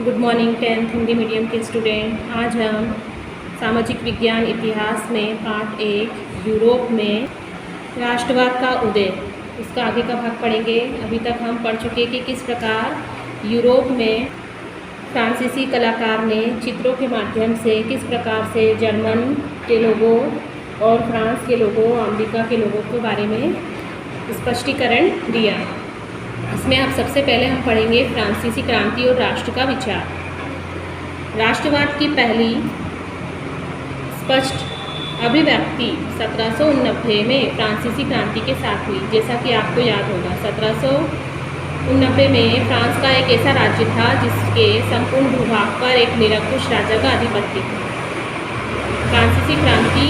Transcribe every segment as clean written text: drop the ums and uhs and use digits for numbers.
Good morning 10th Hindi medium के student. आज हम सामाजिक विज्ञान इतिहास में पार्ट 1 यूरोप में राष्ट्रवाद का उदय, इसका आगे का भाग पढ़ेंगे। अभी तक हम पढ़ चुके कि किस प्रकार यूरोप में फ्रांसीसी कलाकार ने चित्रों के माध्यम से किस प्रकार से जर्मन के लोगों और फ्रांस के लोगों, अमेरिका के लोगों के बारे में स्पष्टीकरण दिया। इसमें अब सबसे पहले हम पढ़ेंगे फ्रांसीसी क्रांति और राष्ट्र का विचार। राष्ट्रवाद की पहली स्पष्ट अभिव्यक्ति 1790 में फ्रांसीसी क्रांति के साथ हुई। जैसा कि आपको याद होगा, 1790 में फ्रांस का एक ऐसा राज्य था जिसके संपूर्ण भूभाग पर एक निरंकुश राजा का आधिपत्य था। फ्रांसीसी क्रांति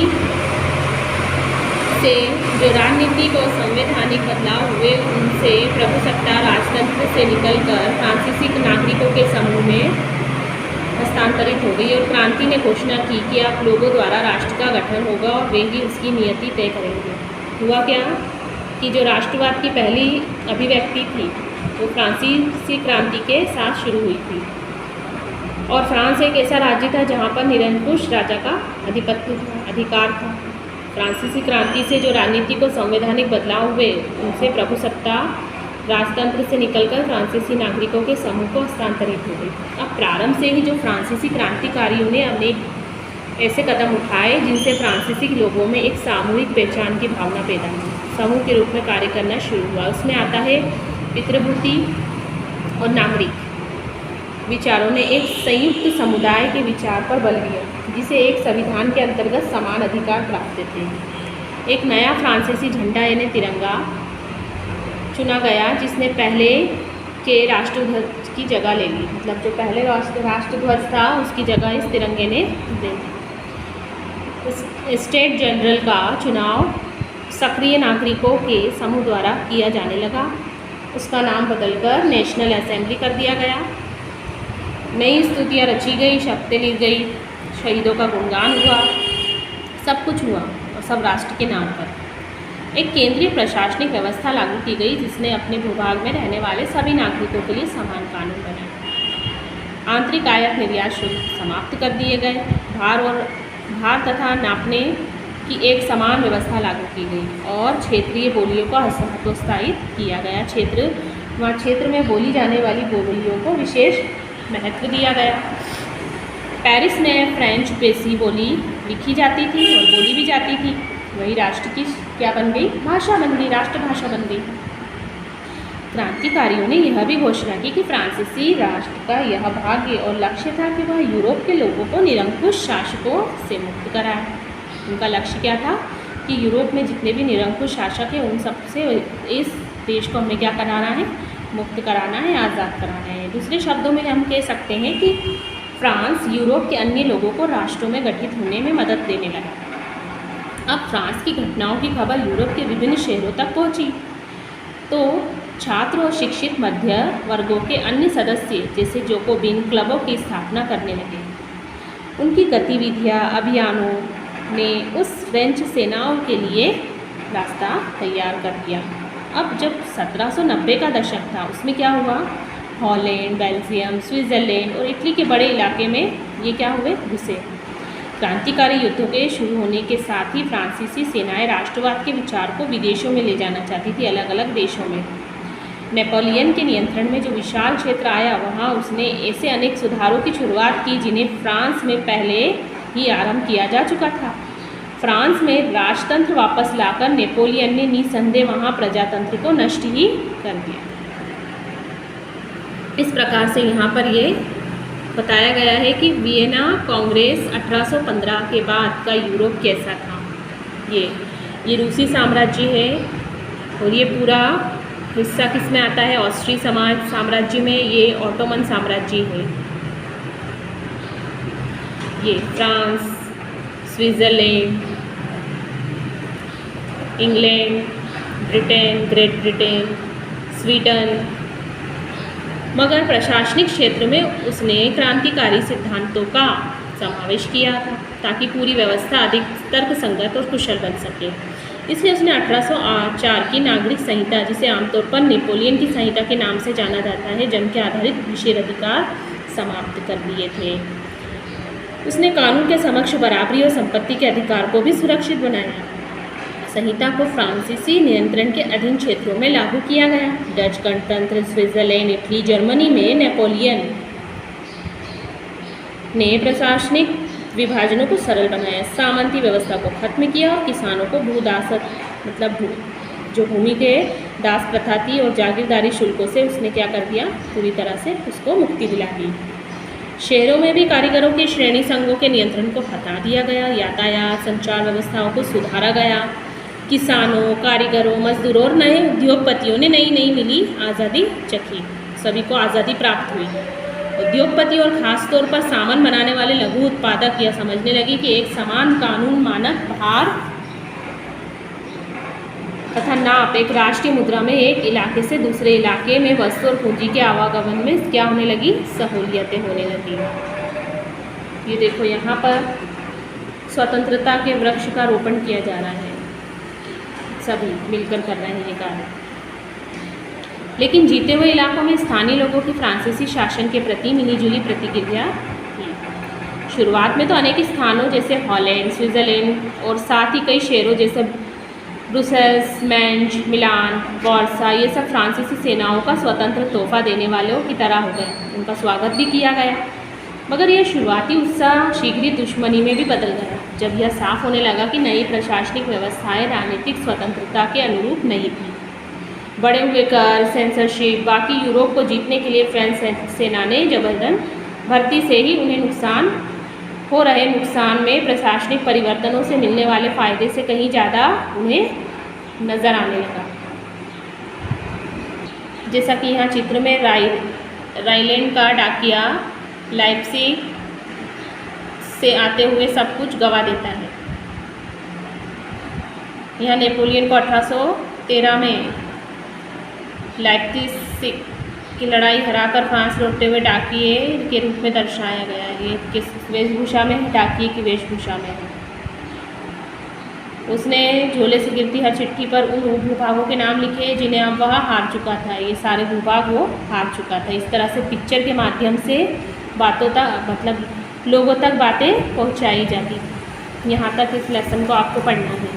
से जो राजनीतिक और संवैधानिक बदलाव हुए, उनसे प्रभुसत्ता राजतंत्र से निकलकर फ्रांसीसी नागरिकों के समूह में हस्तांतरित हो गई और क्रांति ने घोषणा की कि आप लोगों द्वारा राष्ट्र का गठन होगा और वे ही उसकी नियति तय करेंगे। हुआ क्या कि जो राष्ट्रवाद की पहली अभिव्यक्ति थी वो फ्रांसीसी क्रांति के साथ शुरू हुई थी। और फ्रांस एक ऐसा राज्य था जहाँ पर निरंकुश राजा का आधिपत्य था, अधिकार था। फ्रांसीसी क्रांति से जो राजनीतिक और संवैधानिक बदलाव हुए, उनसे प्रभुसत्ता राजतंत्र से निकलकर फ्रांसीसी नागरिकों के समूह को हस्तांतरित हो गई। अब प्रारंभ से ही जो फ्रांसीसी क्रांतिकारियों ने अनेक ऐसे कदम उठाए जिनसे फ्रांसीसी लोगों में एक सामूहिक पहचान की भावना पैदा हुई, समूह के रूप में कार्य करना शुरू हुआ। उसमें आता है पितृभूति और नागरिक विचारों ने एक संयुक्त समुदाय के विचार पर बल दिया, जिसे एक संविधान के अंतर्गत समान अधिकार प्राप्त थे। एक नया फ्रांसीसी झंडा यानी तिरंगा चुना गया, जिसने पहले के राष्ट्रध्वज की जगह ले ली। मतलब जो पहले राष्ट्रध्वज था उसकी जगह इस तिरंगे ने दे दी। स्टेट जनरल का चुनाव सक्रिय नागरिकों के समूह द्वारा किया जाने लगा। उसका नाम बदलकर नेशनल असेंबली कर दिया गया। नई स्तुतियाँ रची गई, शपथें ली गई, शहीदों का गुणगान हुआ, सब कुछ हुआ और सब राष्ट्र के नाम पर। एक केंद्रीय प्रशासनिक व्यवस्था लागू की गई, जिसने अपने भूभाग में रहने वाले सभी नागरिकों के लिए समान कानून बनाए। आंतरिक आयात निर्यात शुल्क समाप्त कर दिए गए। भार तथा नापने की एक समान व्यवस्था लागू की गई और क्षेत्रीय बोलियों को हतोत्साहित किया गया। क्षेत्र में बोली जाने वाली बोलियों को विशेष महत्व दिया गया। पेरिस में फ्रेंच बेसी बोली लिखी जाती थी और बोली भी जाती थी। वही राष्ट्र की क्या बन गई? भाषा बन गई, राष्ट्रभाषा बन गई। क्रांतिकारियों ने यह भी घोषणा की कि फ्रांसीसी राष्ट्र का यह भाग्य और लक्ष्य था कि वह यूरोप के लोगों को निरंकुश शासकों से मुक्त कराए। उनका लक्ष्य क्या था कि यूरोप में जितने भी निरंकुश शासक हैं, उन सबसे इस देश को हमें क्या कराना है? मुक्त कराना है, आज़ाद कराना है। दूसरे शब्दों में हम कह सकते हैं कि फ्रांस यूरोप के अन्य लोगों को राष्ट्रों में गठित होने में मदद देने लगा। अब फ्रांस की घटनाओं की खबर यूरोप के विभिन्न शहरों तक पहुंची, तो छात्र और शिक्षित मध्य वर्गों के अन्य सदस्य जैसे जोकोबिन क्लबों की स्थापना करने लगे। उनकी गतिविधियां, अभियानों ने उस फ्रेंच सेनाओं के लिए रास्ता तैयार कर दिया। अब जब 1790 का दशक था, उसमें क्या हुआ? हॉलैंड, बेल्जियम, स्विट्ज़रलैंड और इटली के बड़े इलाके में ये क्या हुए? घुसे। क्रांतिकारी युद्धों के शुरू होने के साथ ही फ्रांसीसी सेनाएं राष्ट्रवाद के विचार को विदेशों में ले जाना चाहती थी, अलग अलग देशों में। नेपोलियन के नियंत्रण में जो विशाल क्षेत्र आया, वहाँ उसने ऐसे अनेक सुधारों की शुरुआत की जिन्हें फ्रांस में पहले ही आरंभ किया जा चुका था। फ्रांस में राजतंत्र वापस लाकर नेपोलियन ने निसंदेह वहाँ प्रजातंत्र को नष्ट ही कर दिया। इस प्रकार से यहाँ पर ये बताया गया है कि वियना कांग्रेस 1815 के बाद का यूरोप कैसा था। ये रूसी साम्राज्य है और ये पूरा हिस्सा किस में आता है? ऑस्ट्री साम्राज्य में। ये ऑटोमन साम्राज्य है। ये France, Switzerland, England, great Britain, Sweden. मगर प्रशासनिक क्षेत्र में उसने क्रांतिकारी सिद्धांतों का समावेश किया था ताकि पूरी व्यवस्था अधिक तर्कसंगत और कुशल बन सके। इसलिए उसने 1804 की नागरिक संहिता, जिसे आमतौर पर नेपोलियन की संहिता के नाम से जाना जाता है, जन के आधारित विशेषाधिकार समाप्त कर दिए थे। उसने कानून के समक्ष बराबरी और संपत्ति के अधिकार को भी सुरक्षित बनाया। संहिता को फ्रांसीसी नियंत्रण के अधीन क्षेत्रों में लागू किया गया। डच गणतंत्र, स्विट्जरलैंड, इटली, जर्मनी में नेपोलियन ने प्रशासनिक विभाजनों को सरल बनाया, सामंती व्यवस्था को खत्म किया और किसानों को जो भूमि के दास प्रथा थी और जागीरदारी शुल्कों से उसने क्या कर दिया, पूरी तरह से उसको मुक्ति दिला दी। शहरों में भी कारीगरों के श्रेणी संघों के नियंत्रण को हटा दिया गया। यातायात संचार व्यवस्थाओं को सुधारा गया। किसानों, कारीगरों, मजदूरों और नए उद्योगपतियों ने नई मिली आज़ादी चखी। सभी को आज़ादी प्राप्त हुई। उद्योगपति और खासतौर पर सामान बनाने वाले लघु उत्पादक यह समझने लगे कि एक समान कानून, मानक, भार तथा नाप एक राष्ट्रीय मुद्रा में एक इलाके से दूसरे इलाके में वस्तु और पूंजी के आवागमन में क्या होने लगी, सहूलियतें होने लगी। ये देखो यहाँ पर स्वतंत्रता के वृक्ष का रोपण किया जा रहा है, सभी मिलकर कर रहे हैं ये कार्य। लेकिन जीते हुए इलाकों में स्थानीय लोगों की फ्रांसीसी शासन के प्रति मिलीजुली प्रतिक्रिया थी। शुरुआत में तो अनेक स्थानों जैसे हॉलैंड, स्विट्जरलैंड और साथ ही कई शहरों जैसे ब्रुसेल्स, मैंज, मिलान, वार्सा, ये सब फ्रांसीसी सेनाओं का स्वतंत्र तोहफा देने वालों की तरह हो गए। उनका स्वागत भी किया गया, मगर यह शुरुआती उत्साह शीघ्र ही दुश्मनी में भी बदल गया जब यह साफ होने लगा कि नई प्रशासनिक व्यवस्थाएं राजनीतिक स्वतंत्रता के अनुरूप नहीं थी। बढ़े हुए कर, सेंसरशिप, बाकी यूरोप को जीतने के लिए फ्रेंच सेना ने जबरदस्त भर्ती से ही उन्हें हो रहे नुकसान में प्रशासनिक परिवर्तनों से मिलने वाले फ़ायदे से कहीं ज़्यादा उन्हें नज़र आने लगा। जैसा कि यहाँ चित्र में राइलैंड का डाकिया लाइप्ज़िग से आते हुए सब कुछ गवा देता है। यहाँ नेपोलियन को 1813 में लाइप्ज़िग की लड़ाई हराकर फ्रांस लौटते हुए डाकिए के रूप में दर्शाया गया है। ये किस वेशभूषा में है, डाकिए की वेशभूषा में है। उसने झोले से गिरती हर चिट्ठी पर उन भूभागों के नाम लिखे जिन्हें अब वह हार चुका था। ये सारे भूभाग वो हार चुका था। इस तरह से पिक्चर के माध्यम से बातों तक लोगों तक बातें पहुंचाई जाती। यहाँ तक इस लेसन को आपको पढ़ना है।